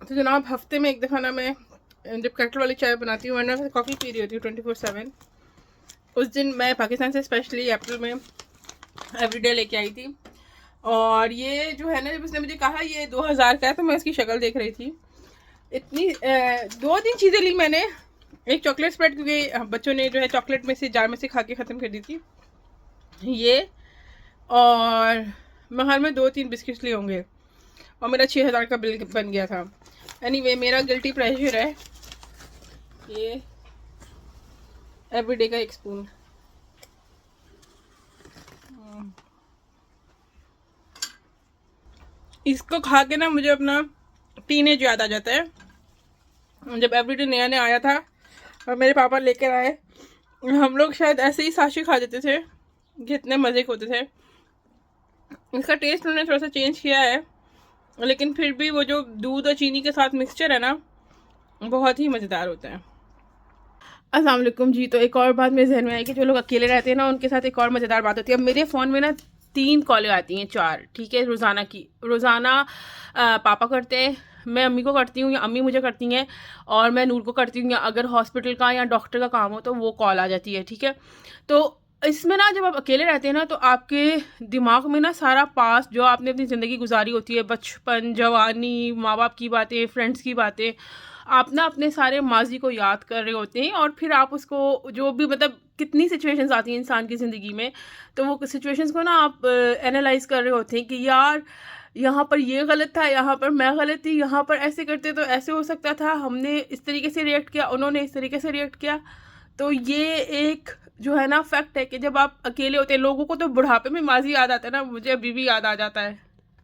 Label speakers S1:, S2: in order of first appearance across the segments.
S1: तो जनाब हफ्ते में एक दफ़ा ना मैं जब केटल वाली चाय बनाती हूँ वरना कॉफ़ी पी रही होती हूँ 24/7। उस दिन मैं पाकिस्तान से स्पेशली अप्रैल में एवरीडे लेके आई थी। और ये जो है ना, जब उसने मुझे कहा ये 2000 का है तो मैं इसकी शक्ल देख रही थी। इतनी 2 3 चीज़ें ली मैंने। एक चॉकलेट स्प्रेड, क्योंकि बच्चों ने जो है चॉकलेट में से जार में से खा के ख़त्म कर दी थी ये। और मैं हर में 2 3 बिस्किट्स लिए होंगे और मेरा 6000 का बिल बन गया था। एनीवे मेरा गिल्टी प्लेजर है ये एवरीडे का 1 स्पून। इसको खा के ना मुझे अपना टीनेज याद आ जाता है, जब एवरीडे नया नया आया था और मेरे पापा लेकर आए। हम लोग शायद ऐसे ही साशे खा देते थे, कितने मज़े के होते थे। इसका टेस्ट उन्होंने थोड़ा सा चेंज किया है, लेकिन फिर भी वो जो दूध और चीनी के साथ मिक्सचर है ना, बहुत ही मज़ेदार होता है। अस्सलाम वालेकुम जी। तो एक और बात मेरे जहन में आई कि जो लोग अकेले रहते हैं ना, उनके साथ एक और मज़ेदार बात होती है। अब मेरे फ़ोन में ना 3 कॉलें आती हैं, 4, ठीक है, रोज़ाना की। रोज़ाना पापा करते हैं, मैं अम्मी को करती हूँ या अम्मी मुझे करती हैं, और मैं नूर को करती हूँ, या अगर हॉस्पिटल का या डॉक्टर का काम हो तो वो कॉल आ जाती है, ठीक है। तो इसमें ना जब आप अकेले रहते हैं ना, तो आपके दिमाग में ना सारा पास्ट जो आपने अपनी ज़िंदगी गुजारी होती है, बचपन, जवानी, माँ बाप की बातें, फ्रेंड्स की बातें, आप ना अपने सारे माजी को याद कर रहे होते हैं। और फिर आप उसको जो भी मतलब कितनी सिचुएशंस आती हैं इंसान की ज़िंदगी में, तो वो सिचुएशंस को ना आप एनालाइज कर रहे होते हैं कि यार यहाँ पर ये गलत था, यहाँ पर मैं गलत थी, यहाँ पर ऐसे करते तो ऐसे हो सकता था, हमने इस तरीके से रिएक्ट किया, उन्होंने इस तरीके से रिएक्ट किया। तो ये एक जो है ना फैक्ट है कि जब आप अकेले होते हैं, लोगों को तो बुढ़ापे में माजी याद आता है ना, मुझे अभी भी याद आ जाता है।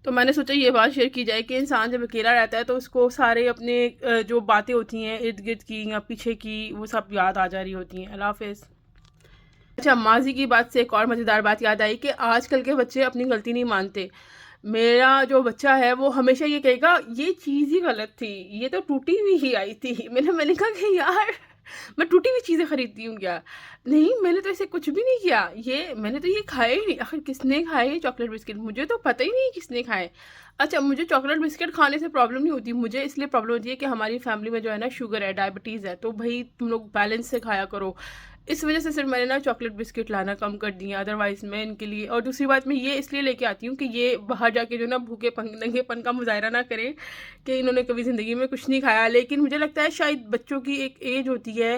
S1: तो मैंने सोचा ये बात शेयर की जाए कि इंसान जब अकेला रहता है तो उसको सारे अपने जो बातें होती हैं इर्द गिर्द की या पीछे की, वो सब याद आ जा रही होती हैं। अल्लाह हाफिज़। अच्छा, माजी की बात से एक और मज़ेदार बात याद आई कि आजकल के बच्चे अपनी गलती नहीं मानते। मेरा जो बच्चा है वो हमेशा ये कहेगा ये चीज़ ही गलत थी, ये तो टूटी हुई ही आई थी। मैंने कहा कि यार मैं टूटी हुई चीज़ें खरीदती हूँ क्या? नहीं, मैंने तो ऐसे कुछ भी नहीं किया, ये मैंने तो ये खाए ही नहीं। आखिर किसने खाए ये चॉकलेट बिस्किट? मुझे तो पता ही नहीं किसने खाए। अच्छा, मुझे चॉकलेट बिस्किट खाने से प्रॉब्लम नहीं होती, मुझे इसलिए प्रॉब्लम होती है कि हमारी फैमिली में जो है ना शुगर है, डायबिटीज़ है, तो भाई तुम लोग बैलेंस से खाया करो। इस वजह से सिर्फ मैंने ना चॉकलेट बिस्किट लाना कम कर दिया, अदरवाइज़ मैं इनके लिए। और दूसरी बात मैं ये इसलिए लेके आती हूँ कि ये बाहर जाके जो ना भूखे नंगेपन का मुजाहरा ना करें कि इन्होंने कभी ज़िंदगी में कुछ नहीं खाया। लेकिन मुझे लगता है शायद बच्चों की एक एज होती है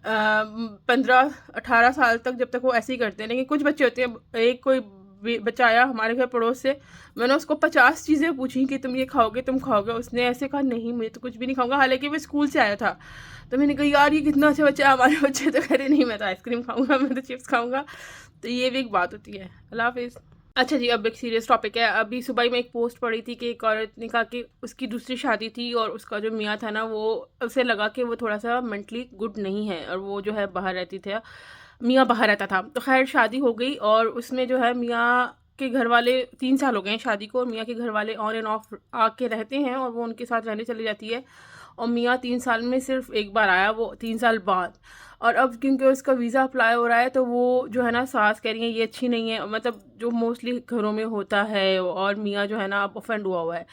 S1: 15 18 साल तक, जब तक वो ऐसे ही करते हैं। लेकिन कुछ बच्चे होते हैं, एक कोई बच्चा आया हमारे घर पड़ोस से, मैंने उसको 50 चीज़ें पूछी कि तुम ये खाओगे, तुम खाओगे, उसने ऐसे कहा नहीं मैं तो कुछ भी नहीं खाऊंगा, हालांकि वो स्कूल से आया था। तो मैंने कहा यार ये कितना अच्छा बच्चा है। हमारे बच्चे तो कह रहे नहीं मैं तो आइसक्रीम खाऊंगा, मैं तो चिप्स खाऊंगा। तो ये भी एक बात होती है। अल्लाह हाफिज़। अच्छा जी, अब एक सीरियस टॉपिक है। अभी सुबह ही मैं एक पोस्ट पढ़ी थी कि एक औरत ने कहा कि उसकी दूसरी शादी थी और उसका जो मियाँ था ना, वो उसे लगा कि वो थोड़ा सा मेंटली गुड नहीं है, और वो जो है बाहर रहती थी, मियाँ बाहर रहता था। तो खैर शादी हो गई और उसमें जो है मियाँ के घर वाले, 3 साल हो गए हैं शादी को, और मियाँ के घर वाले ऑन एंड ऑफ आके रहते हैं और वो उनके साथ रहने चली जाती है। और मियाँ 3 साल में सिर्फ एक बार आया, वो 3 साल बाद। और अब क्योंकि उसका वीज़ा अप्लाई हो रहा है, तो वो जो है ना सास कह रही है ये अच्छी नहीं है, मतलब जो मोस्टली घरों में होता है। और मियाँ जो है ना अब ऑफेंड हुआ हुआ है।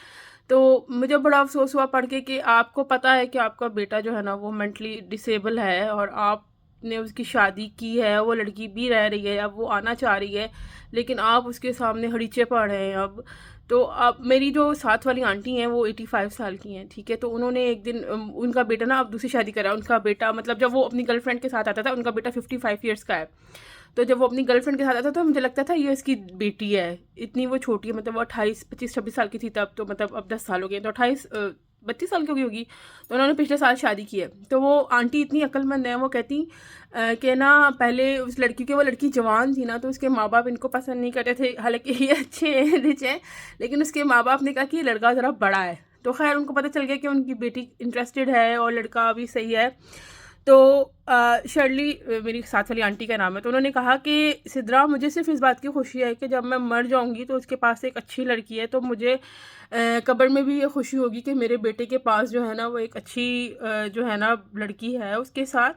S1: तो मुझे बड़ा अफसोस हुआ पढ़ के कि आपको पता है कि आपका बेटा जो है ना वो मेंटली डिसेबल है, और आपने उसकी शादी की है, वो लड़की भी रह रही है, अब वो आना चाह रही है, लेकिन आप उसके सामने हड़ीचे पड़ रहे हैं अब। तो अब मेरी जो साथ वाली आंटी हैं वो 85 साल की हैं, ठीक है। तो उन्होंने एक दिन उनका बेटा ना अब दूसरी शादी करा। उनका बेटा मतलब जब वो अपनी गर्लफ्रेंड के साथ आता था, उनका बेटा 55 ईयर्स का है। तो जब वो अपनी गर्लफ्रेंड के साथ आता था, मुझे लगता था ये इसकी बेटी है। इतनी वो छोटी है, मतलब वो 28 25 26 साल की थी तब। तो मतलब अब 10 साल हो गए, तो 28 32 साल की होगी। तो उन्होंने पिछले साल शादी की है। तो वो आंटी इतनी अक्लमंद है, वो कहती कि ना पहले उस लड़की के, वो लड़की जवान थी ना, तो उसके माँ बाप इनको पसंद नहीं करते थे, हालांकि ये अच्छे हैं, रिच हैं, लेकिन उसके माँ बाप ने कहा कि ये लड़का ज़रा बड़ा है। तो खैर उनको पता चल गया कि उनकी बेटी इंटरेस्टेड है और लड़का भी सही है। तो शर्ली मेरी साथ वाली आंटी का नाम है, तो उन्होंने कहा कि सिद्रा मुझे सिर्फ इस बात की खुशी है कि जब मैं मर जाऊंगी तो उसके पास एक अच्छी लड़की है, तो मुझे कब्र में भी ये खुशी होगी कि मेरे बेटे के पास जो है ना वो एक अच्छी जो है ना लड़की है उसके साथ,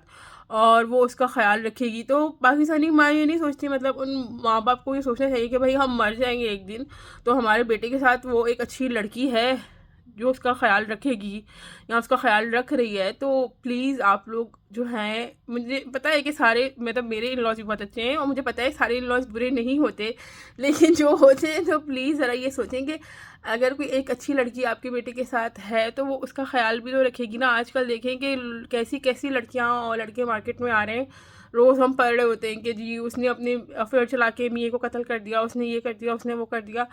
S1: और वो उसका ख्याल रखेगी। तो पाकिस्तानी माँ ये नहीं सोचती, मतलब उन माँ बाप को ये सोचना चाहिए कि भाई हम मर जाएंगे एक दिन, तो हमारे बेटे के साथ वो एक अच्छी लड़की है जो उसका ख्याल रखेगी या उसका ख्याल रख रही है, तो प्लीज़ आप लोग जो हैं, मुझे पता है कि सारे मतलब मेरे इन लॉज भी बहुत अच्छे हैं और मुझे पता है सारे इन लॉज बुरे नहीं होते, लेकिन जो होते हैं तो प्लीज़ ज़रा ये सोचें कि अगर कोई एक अच्छी लड़की आपके बेटे के साथ है तो वो उसका ख्याल भी तो रखेगी ना। आजकल देखें कि कैसी कैसी लड़कियां और लड़के मार्केट में आ रहे हैं, रोज़ हम पढ़ रहे होते हैं कि जी उसने अपनी अफेयर चला के मियाँ को कत्ल कर दिया, उसने ये कर दिया, उसने वो कर दिया।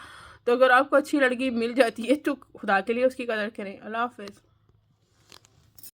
S1: तो अगर आपको अच्छी लड़की मिल जाती है तो खुदा के लिए उसकी कदर करें। अल्लाह हाफ़िज़।